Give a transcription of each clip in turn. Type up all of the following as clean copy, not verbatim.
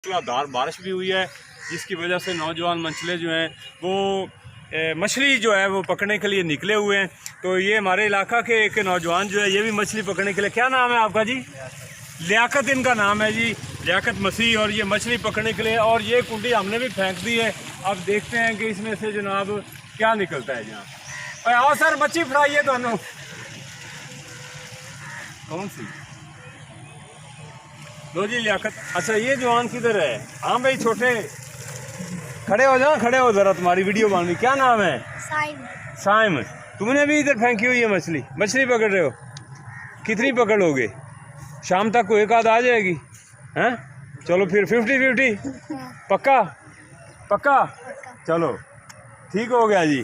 मूसलाधार बारिश भी हुई है, जिसकी वजह से नौजवान मछली जो हैं वो मछली जो है वो पकड़ने के लिए निकले हुए हैं। तो ये हमारे इलाका के एक नौजवान जो है ये भी मछली पकड़ने के लिए, क्या नाम है आपका जी? लियाकत इनका नाम है जी, लियाकत मसीह। और ये मछली पकड़ने के लिए, और ये कुंडी हमने भी फेंक दी है। अब देखते हैं कि इसमें से जनाब क्या निकलता है। जनाब आओ सर, मच्छी फ्राई दोनों। कौन सी? लो जी लियाकत। अच्छा ये जवान किधर है? हाँ भाई छोटे, खड़े हो जाओ, खड़े हो जरा, तुम्हारी वीडियो बन रही। क्या नाम है? साइम। तुमने भी इधर फेंकी हुई है मछली? मछली पकड़ रहे हो? कितनी पकड़ोगे? शाम तक को एक आध आ जाएगी? हैं? चलो फिर 50-50 पक्का? पक्का? चलो ठीक हो गया जी।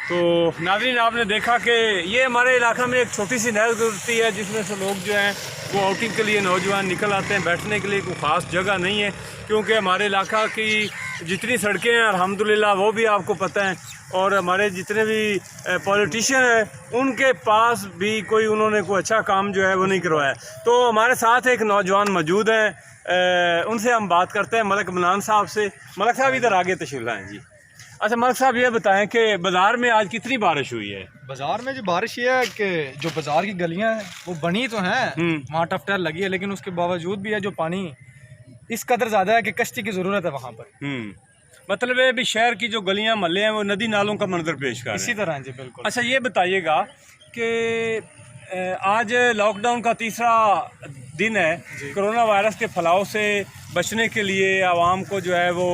तो नाज़रीन, आपने देखा कि ये हमारे इलाका में एक छोटी सी नहर गुजरती है, जिसमें से लोग जो हैं वो आउटिंग के लिए नौजवान निकल आते हैं। बैठने के लिए कोई ख़ास जगह नहीं है, क्योंकि हमारे इलाका की जितनी सड़कें हैं अल्हम्दुलिल्लाह वो भी आपको पता है, और हमारे जितने भी पॉलिटिशियन हैं उनके पास भी कोई उन्होंने कोई अच्छा काम जो है वो नहीं करवाया। तो हमारे साथ एक नौजवान मौजूद हैं, उनसे हम बात करते हैं, मलक मनान साहब से। मलक साहब इधर आगे तशरीफ़ लाएं जी। अच्छा मलक साहब ये बताएं कि बाज़ार में आज कितनी बारिश हुई है? बाजार में जो बारिश ये है कि जो बाजार की गलियां हैं वो बनी तो हैं, वहाँ टफ्टर लगी है, लेकिन उसके बावजूद भी है जो पानी इस कदर ज़्यादा है कि कश्ती की ज़रूरत है वहाँ पर। मतलब है भी शहर की जो गलियां महल्ले हैं वो नदी नालों का मंजर पेश कर रहे हैं। इसी तरह जी, बिल्कुल। अच्छा ये बताइएगा कि आज लॉकडाउन का तीसरा दिन है। कोरोना वायरस के फैलाव से बचने के लिए आवाम को जो है वो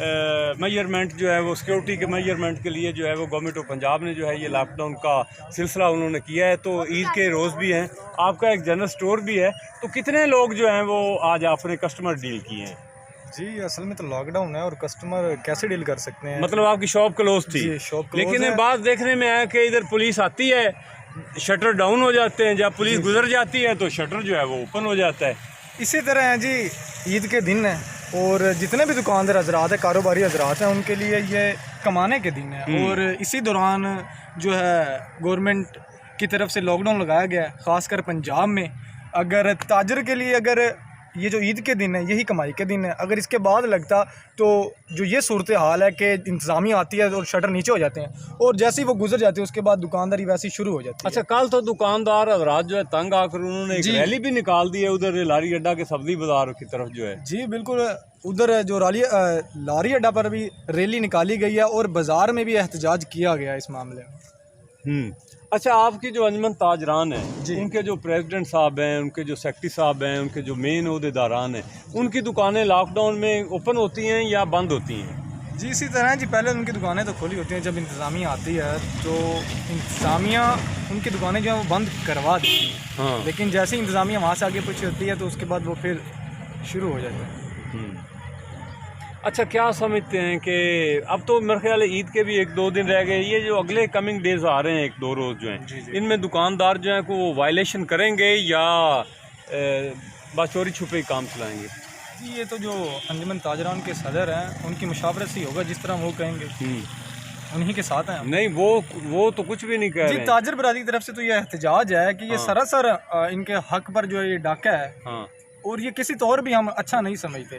मेजरमेंट जो है वो सिक्योरिटी के मेजरमेंट के लिए जो है वो गवर्नमेंट ऑफ पंजाब ने जो है ये लॉकडाउन का सिलसिला उन्होंने किया है। तो ईद के रोज़ भी हैं, आपका एक जनरल स्टोर भी है, तो कितने लोग जो हैं वो आज आपने कस्टमर डील किए हैं? जी असल में तो लॉकडाउन है और कस्टमर कैसे डील कर सकते हैं। मतलब आपकी शॉप क्लोज थी? जी शॉप क्लोज लेकिन है। बात देखने में आया कि इधर पुलिस आती है, शटर डाउन हो जाते हैं, जब पुलिस गुजर जाती है तो शटर जो है वो ओपन हो जाता है। इसी तरह है जी, ईद के दिन है और जितने भी दुकानदार हजरात हैं, कारोबारी हजरात हैं, उनके लिए ये कमाने के दिन है। और इसी दौरान जो है गवर्नमेंट की तरफ से लॉकडाउन लगाया गया है, ख़ासकर पंजाब में। अगर ताजर के लिए अगर ये जो ईद के दिन है यही कमाई के दिन है, अगर इसके बाद लगता तो जो ये सूरत हाल है कि इंतज़ामिया आती है और शटर नीचे हो जाते हैं, और जैसे ही वो गुजर जाती है उसके बाद दुकानदारी वैसी शुरू हो जाती है। अच्छा कल तो दुकानदार हजरात जो है तंग आकर उन्होंने एक रैली भी निकाल दी है उधर लारी अड्डा के सब्जी बाजार की तरफ जो है। जी बिल्कुल, उधर जो लारी अड्डा पर भी रैली निकाली गई है और बाज़ार में भी एहतजाज किया गया इस मामले में। अच्छा आपकी जो अंजमन ताजरान है, उनके जो प्रेसिडेंट साहब हैं, उनके जो सेक्रेटरी साहब हैं, उनके जो मेन ओहदेदारान हैं, उनकी दुकानें लॉकडाउन में ओपन होती हैं या बंद होती हैं? जी इसी तरह जी, पहले उनकी दुकानें तो खुली होती हैं, जब इंतज़ामिया आती है तो इंतज़ामिया उनकी दुकानें जो है वो बंद करवा देती हैं। हाँ। लेकिन जैसे ही इंतज़ामिया वहाँ से आगे पीछे होती है तो उसके बाद वो फिर शुरू हो जाता है। अच्छा क्या समझते हैं कि अब तो मेरे ख्याल है ईद के भी 1-2 दिन रह गए, ये जो अगले कमिंग डेज आ रहे हैं 1-2 रोज़ जो हैं, इनमें दुकानदार जो हैं को वायलेशन करेंगे या बस चोरी छुपे काम चलाएंगे? जी ये तो जो अंजुमन ताजरान के सदर हैं उनकी मुशावरत से ही होगा, जिस तरह वो कहेंगे उन्हीं के साथ हैं। नहीं वो तो कुछ भी नहीं कह रहे हैं। ताजर बरादरी की तरफ से तो ये एहतजाज है कि ये सरासर इनके हक पर जो ये डाका है। हाँ। और ये किसी तौर भी हम अच्छा नहीं समझते।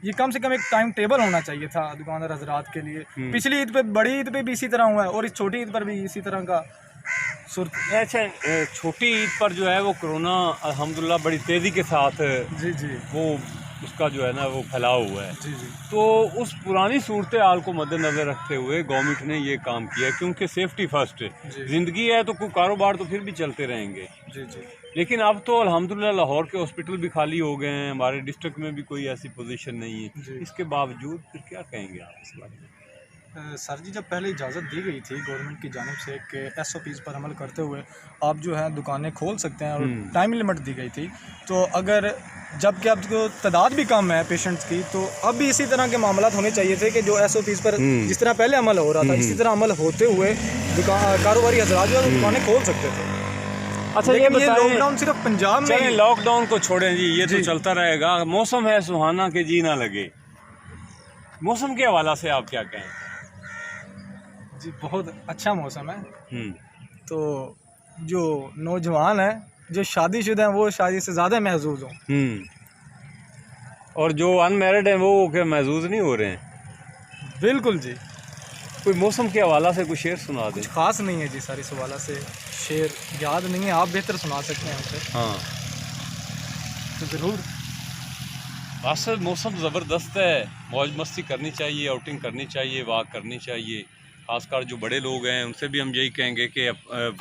ये कम से कम एक टाइम टेबल होना चाहिए था दुकानदार हजरात के लिए। पिछली ईद पे, बड़ी ईद पे भी इसी तरह हुआ है और इस छोटी ईद पर भी इसी तरह का अच्छा छोटी ईद पर जो है वो कोरोना अल्हम्दुलिल्लाह बड़ी तेज़ी के साथ वो उसका जो है ना वो फैलाव हुआ है। तो उस पुरानी सूरत हाल को मद्देनज़र रखते हुए गवर्नमेंट ने ये काम किया, क्योंकि सेफ्टी फर्स्ट ज़िंदगी है, तो कोई कारोबार तो फिर भी चलते रहेंगे। लेकिन अब तो अल्हम्दुलिल्लाह लाहौर के हॉस्पिटल भी खाली हो गए हैं, हमारे डिस्ट्रिक्ट में भी कोई ऐसी पोजीशन नहीं है। इसके बावजूद फिर क्या कहेंगे आप इस बारे में? सर जी, जब पहले इजाज़त दी गई थी गवर्नमेंट की जानिब से कि SOPs पर अमल करते हुए आप जो है दुकानें खोल सकते हैं और टाइम लिमिट दी गई थी, तो अगर जबकि अब जो तादाद भी कम है पेशेंट्स की, तो अब भी इसी तरह के मामला होने चाहिए थे कि जो SOPs पर जिस तरह पहले अमल हो रहा था इसी तरह अमल होते हुए कारोबारी हजरात जो है दुकानें खोल सकते थे। अच्छा ये लॉकडाउन सिर्फ पंजाब में, लॉकडाउन को छोड़ें जी, ये तो चलता रहेगा। मौसम है सुहाना के जी ना लगे, मौसम के हवाला से आप क्या कहें? जी बहुत अच्छा मौसम है। तो जो नौजवान है, जो शादीशुदा हैं, वो शादी से ज़्यादा महजूज हों। और जो अनमैरिड हैं वो क्या महजूज नहीं हो रहे हैं? बिल्कुल जी। कोई मौसम के हवाला से कुछ शेर सुना दें। कुछ खास नहीं है जी, सारी सवाल से शेर याद नहीं है, आप बेहतर सुना सकते हैं हमसे। हाँ तो ज़रूर। बस मौसम ज़बरदस्त है, मौज मस्ती करनी चाहिए, आउटिंग करनी चाहिए, वॉक करनी चाहिए। खासकर जो बड़े लोग हैं उनसे भी हम यही कहेंगे कि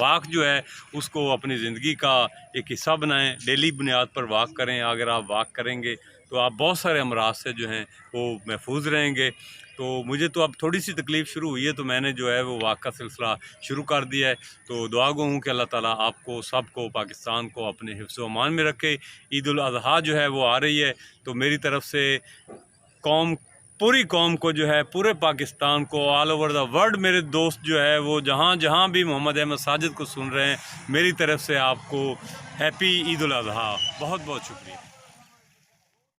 वॉक जो है उसको अपनी ज़िंदगी का एक हिस्सा बनाएं, डेली बुनियाद पर वॉक करें। अगर आप वॉक करेंगे तो आप बहुत सारे अमराज से जो हैं वो महफूज रहेंगे। तो मुझे तो अब थोड़ी सी तकलीफ़ शुरू हुई है तो मैंने जो है वो वॉक का सिलसिला शुरू कर दिया है। तो दुआ गो हूँ कि अल्लाह ताला आपको सबको, पाकिस्तान को अपने हिफ्ज़ व अमान में रखे। ईद उल अज़हा जो है वो आ रही है, तो मेरी तरफ़ से पूरी कौम को जो है, पूरे पाकिस्तान को, ऑल ओवर द वर्ल्ड मेरे दोस्त जो है वो जहाँ भी मोहम्मद अहमद साजिद को सुन रहे हैं, मेरी तरफ़ से आपको हैप्पी ईद उल अज़हा। बहुत बहुत शुक्रिया।